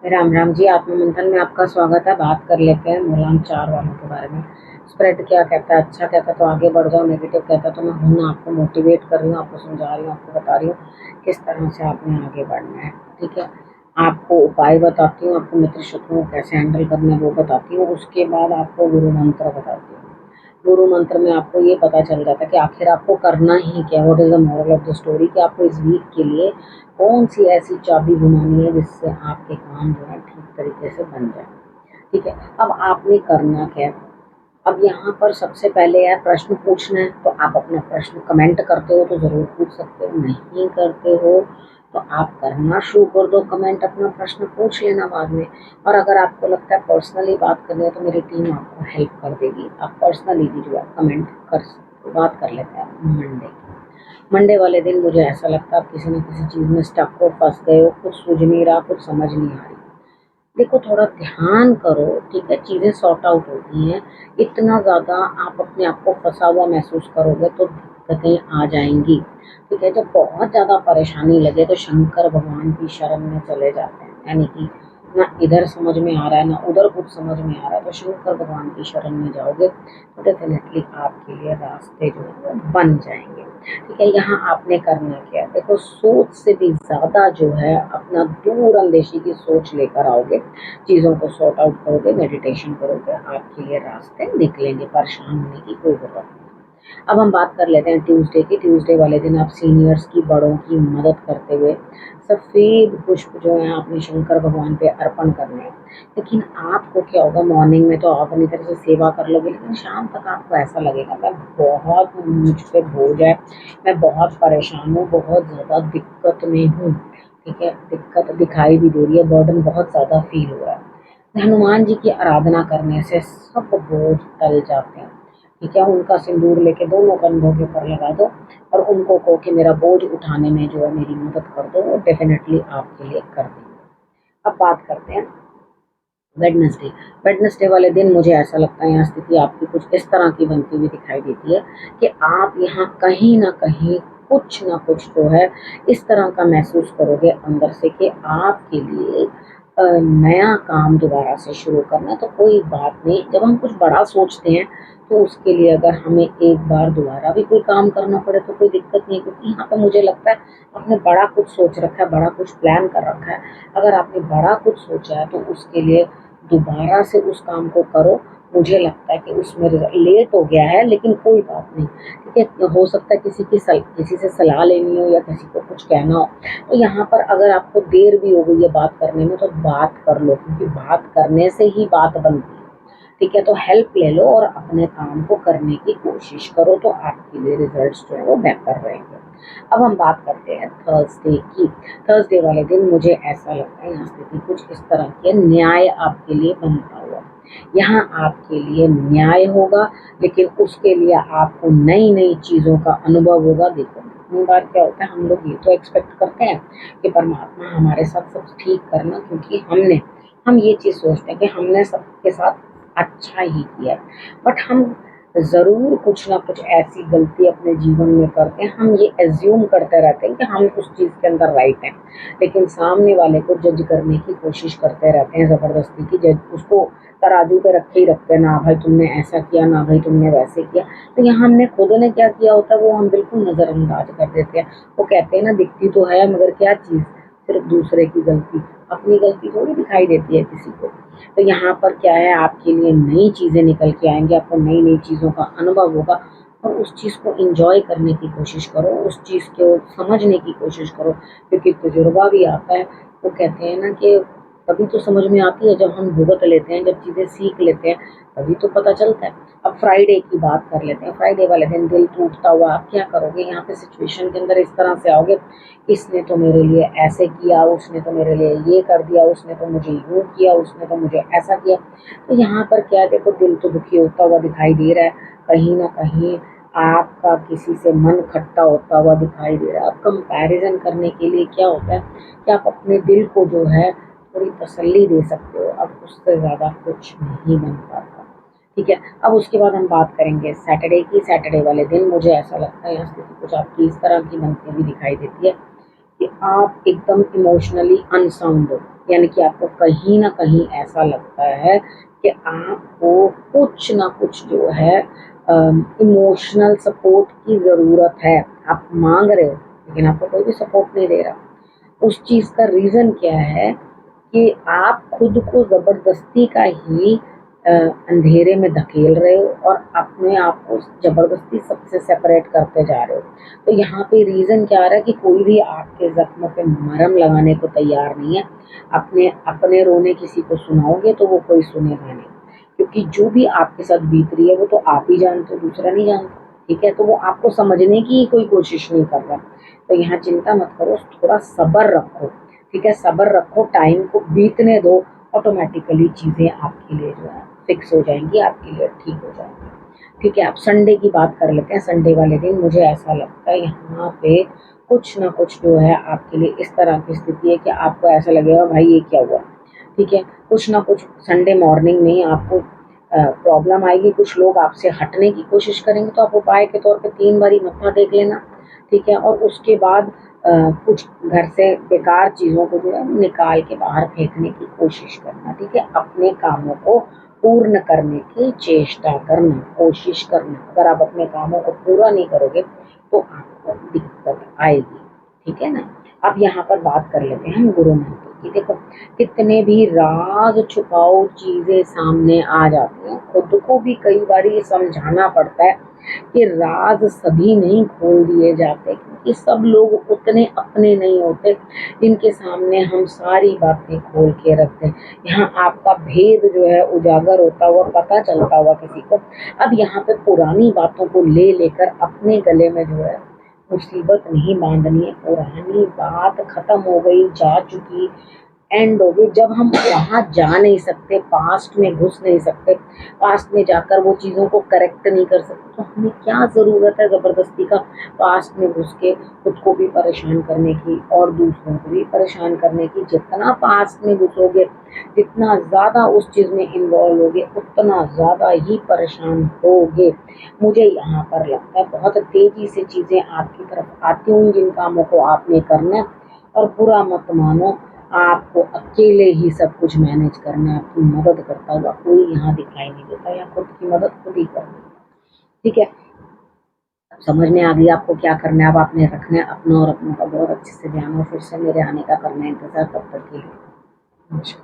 राम राम जी। आत्ममंथन में आपका स्वागत है। बात कर लेते हैं मूलांक 4 वालों के बारे में। स्प्रेड क्या कहता है? अच्छा कहता है तो आगे बढ़ जाओ, नेगेटिव कहता है तो मैं हूं ना, आपको मोटिवेट कर रही हूँ, आपको समझा रही हूँ, आपको बता रही हूँ किस तरह से आपने आगे बढ़ना है। ठीक है, आपको उपाय बताती हूँ, आपको मित्र शत्रुओं को कैसे हैंडल करना है वो बताती हूँ। उसके बाद आपको गुरु मंत्र बताती हूँ। गुरु मंत्र में आपको ये पता चल जाता है कि आखिर आपको करना ही क्या, what is the moral of the story, कि आपको इस वीक के लिए कौन सी ऐसी चाबी घुमानी है जिससे आपके काम जो है ठीक तरीके से बन जाए। ठीक है, अब आपने करना क्या है? अब यहाँ पर सबसे पहले है प्रश्न पूछना है, तो आप अपना प्रश्न कमेंट करते हो तो ज़रूर पूछ सकते हो, नहीं करते हो तो आप करना शुरू कर दो कमेंट, अपना प्रश्न पूछ लेना बाद में। और अगर आपको लगता है पर्सनली बात करनी है तो मेरी टीम आपको हेल्प कर देगी, आप पर्सनली भी जो है कमेंट कर सकते हो। बात कर लेते हैं मंडे की। मंडे वाले दिन मुझे ऐसा लगता है आप किसी न किसी चीज़ में स्टक हो, फंस गए हो, कुछ सूझ नहीं रहा, कुछ समझ नहीं आ रही। देखो, थोड़ा ध्यान करो, ठीक है, चीज़ें सॉर्ट आउट होती हैं। इतना ज़्यादा आप अपने आप को फंसा हुआ महसूस करोगे तो दिक्कतें आ जाएंगी। ठीक है, जब बहुत ज़्यादा परेशानी लगे तो शंकर भगवान की शरण में चले जाते हैं, यानी कि ना इधर समझ में आ रहा है ना उधर कुछ समझ में आ रहा है, तो शंकर भगवान की शरण में जाओगे तो डेफिनेटली आपके लिए रास्ते जो है वो बन जाएंगे। ठीक है, यहाँ आपने करना क्या है? देखो, सोच से भी ज़्यादा जो है अपना दूर अंदेशी की सोच लेकर आओगे, चीज़ों को सॉर्ट आउट करोगे, मेडिटेशन करोगे, आपके लिए रास्ते निकलेंगे, परेशान होने की कोई ज़रूरत नहीं। अब हम बात कर लेते हैं ट्यूसडे की। ट्यूसडे वाले दिन आप सीनियर्स की, बड़ों की मदद करते हुए सफ़ेद पुष्प जो है आपने शंकर भगवान पे अर्पण करने हैं। लेकिन आपको क्या होगा, मॉर्निंग में तो आप अपनी तरह से सेवा कर लोगे, लेकिन शाम तक आपको ऐसा लगेगा मैं बहुत, मुझ पे बोझ है, मैं बहुत परेशान हूँ, बहुत ज़्यादा दिक्कत में हूँ। ठीक है, दिक्कत दिखाई भी दे रही है, बर्डन बहुत ज़्यादा फील हो रहा है। हनुमान जी की आराधना करने से सब बोझ टल जाते हैं। ठीक है, उनका सिंदूर लेके दोनों कंधों के ऊपर लगा दो और उनको कहो कि मेरा बोझ उठाने में जो है मेरी मदद कर दो, वो डेफिनेटली आपके लिए कर देंगे। अब बात करते हैं वेडनेसडे। वेडनेसडे वाले दिन मुझे ऐसा लगता है यहाँ स्थिति आपकी कुछ इस तरह की बनती हुई दिखाई देती है कि आप यहाँ कहीं ना कहीं कुछ ना कुछ जो है इस तरह का महसूस करोगे अंदर से कि आपके लिए नया काम दोबारा से शुरू करना। तो कोई बात नहीं, जब हम कुछ बड़ा सोचते हैं तो उसके लिए अगर हमें एक बार दोबारा भी कोई काम करना पड़े तो कोई दिक्कत नहीं है, क्योंकि यहाँ पे मुझे लगता है आपने बड़ा कुछ सोच रखा है, बड़ा कुछ प्लान कर रखा है। अगर आपने बड़ा कुछ सोचा है तो उसके लिए दोबारा से उस काम को करो। मुझे लगता है कि उसमें लेट हो गया है, लेकिन कोई बात नहीं। ठीक है, हो सकता है किसी से सलाह लेनी हो या किसी को कुछ कहना हो, तो यहाँ पर अगर आपको देर भी हो गई है बात करने में तो बात कर लो, क्योंकि बात करने से ही बात बनती है। ठीक है, तो हेल्प ले लो और अपने काम को करने की कोशिश करो, तो आपके लिए रिजल्ट्स जो है वो बेहतर रहेंगे। अब हम बात करते हैं थर्सडे की। थर्सडे वाले दिन मुझे ऐसा लगता है यहाँ स्थिति कुछ इस तरह की है, न्याय आपके लिए बनता हुआ। यहाँ आपके लिए न्याय होगा, लेकिन उसके लिए आपको नई नई चीज़ों का अनुभव होगा। देखो, कई बार क्या होता है, हम लोग ये तो एक्सपेक्ट करते हैं कि परमात्मा हमारे साथ सब ठीक करना, क्योंकि हम ये चीज़ सोचते हैं कि हमने सबके साथ अच्छा ही किया, बट हम ज़रूर कुछ ना कुछ ऐसी गलती अपने जीवन में करते हैं, हम ये एज्यूम करते रहते हैं कि हम उस चीज़ के अंदर राइट हैं, लेकिन सामने वाले को जज करने की कोशिश करते रहते हैं ज़बरदस्ती की। जज उसको तराजू पे रखे ही रखते हैं, ना भाई तुमने ऐसा किया, ना भाई तुमने वैसे किया। तो यहाँ हमने खुद ने क्या किया होता है वो हम बिल्कुल नज़रअंदाज कर देते हैं। वो कहते हैं ना, दिखती तो है मगर क्या चीज़, सिर्फ दूसरे की गलती, अपनी गलती थोड़ी दिखाई देती है किसी को। तो यहाँ पर क्या है, आपके लिए नई चीज़ें निकल के आएंगी, आपको नई नई चीज़ों का अनुभव होगा, और उस चीज़ को इंजॉय करने की कोशिश करो, उस चीज़ को समझने की कोशिश करो, क्योंकि तजुर्बा भी आता है। वो कहते हैं ना कि तभी तो समझ में आती है जब हम भुगत लेते हैं, जब चीज़ें सीख लेते हैं तभी तो पता चलता है। अब फ्राइडे की बात कर लेते हैं। फ्राइडे वाले दिन दिल टूटता हुआ आप क्या करोगे, यहाँ पे सिचुएशन के अंदर इस तरह से आओगे, इसने तो मेरे लिए ऐसे किया, उसने तो मेरे लिए ये कर दिया, उसने तो मुझे यूँ किया, उसने तो मुझे ऐसा किया। तो यहाँ पर क्या है, देखो, दिल तो दुखी होता हुआ दिखाई दे रहा है, कहीं ना कहीं आपका किसी से मन खट्टा होता हुआ दिखाई दे रहा है। अब कंपैरिजन करने के लिए क्या होता है कि आप अपने दिल को जो है थोड़ी तसल्ली दे सकते हो, अब उससे ज़्यादा कुछ नहीं बन पाता। ठीक है, अब उसके बाद हम बात करेंगे सैटरडे की। सैटरडे वाले दिन मुझे ऐसा लगता है यहाँ स्थिति कुछ आपकी इस तरह की बनती हुई दिखाई देती है कि आप एकदम इमोशनली अनसाउंड हो, यानी कि आपको कहीं ना कहीं ऐसा लगता है कि आपको कुछ ना कुछ जो है इमोशनल सपोर्ट की ज़रूरत है। आप मांग रहे हो लेकिन आपको कोई भी सपोर्ट नहीं दे रहा। उस चीज़ का रीज़न क्या है कि आप खुद को ज़बरदस्ती का ही अंधेरे में धकेल रहे हो और अपने आप को ज़बरदस्ती सबसे सेपरेट करते जा रहे हो। तो यहाँ पे रीज़न क्या आ रहा है कि कोई भी आपके ज़ख्मों पे मरहम लगाने को तैयार नहीं है। अपने अपने रोने किसी को सुनाओगे तो वो कोई सुनेगा नहीं, क्योंकि जो भी आपके साथ बीत रही है वो तो आप ही जानते हो, दूसरा नहीं जानता। ठीक है, तो वो आपको समझने की कोई कोशिश नहीं कर रहा। तो यहाँ चिंता मत करो, थोड़ा सब्र रखो। ठीक है, सब्र रखो, टाइम को बीतने दो, ऑटोमेटिकली चीज़ें आपके लिए जो है फिक्स हो जाएंगी, आपके लिए ठीक हो जाएंगी। ठीक है, आप संडे की बात कर लेते हैं। संडे वाले दिन मुझे ऐसा लगता है यहाँ पे कुछ ना कुछ जो है आपके लिए इस तरह की स्थिति है कि आपको ऐसा लगेगा भाई ये क्या हुआ। ठीक है, कुछ ना कुछ संडे मॉर्निंग में ही आपको प्रॉब्लम आएगी। कुछ लोग आपसे हटने की कोशिश करेंगे, तो आप उपाय के तौर पे 3 बारी मत्था टेक लेना। ठीक है, और उसके बाद कुछ घर से बेकार चीज़ों को जो है निकाल के बाहर फेंकने की कोशिश करना। ठीक है, अपने कामों को पूर्ण करने की चेष्टा करना, कोशिश करना। अगर आप अपने कामों को पूरा नहीं करोगे तो आपको दिक्कत आएगी। ठीक है ना। अब यहाँ पर बात कर लेते हैं हम गुरु मंत्र की। देखो, कितने भी राज छुपाओ चीजें सामने आ जाती हैं, खुद को भी कई बार ये समझाना पड़ता है कि राज सभी नहीं खोल दिए जाते, क्योंकि सब लोग उतने अपने नहीं होते जिनके सामने हम सारी बातें खोल के रखते हैं। यहाँ आपका भेद जो है उजागर होता हुआ, पता चलता हुआ किसी को। अब यहाँ पे पुरानी बातों को ले लेकर अपने गले में जो है मुसीबत नहीं बांधनी है। पुरानी बात खत्म हो गई, जा चुकी, एंड हो गई। जब हम वहाँ जा नहीं सकते, पास्ट में घुस नहीं सकते, पास्ट में जाकर वो चीज़ों को करेक्ट नहीं कर सकते, तो हमें क्या ज़रूरत है ज़बरदस्ती का पास्ट में घुस के खुद को भी परेशान करने की और दूसरों को भी परेशान करने की। जितना पास्ट में घुसोगे, जितना ज़्यादा उस चीज़ में इन्वॉल्व होगे, उतना ज़्यादा ही परेशान होगे। मुझे यहाँ पर लगता है बहुत तेज़ी से चीज़ें आपकी तरफ आती हुई, जिन कामों को आपने करना है। और बुरा मत मानो, आपको अकेले ही सब कुछ मैनेज करना है। आपकी मदद करता हुआ कोई यहाँ दिखाई नहीं देता, या खुद की मदद खुद ही करनी है। ठीक है, समझ में आ गई आपको क्या करना है। अब आपने रखना है अपना और अपनों का बहुत अच्छे से ध्यान, और फिर से मेरे आने का करना है इंतजार। तब तक के लिए नमस्कार।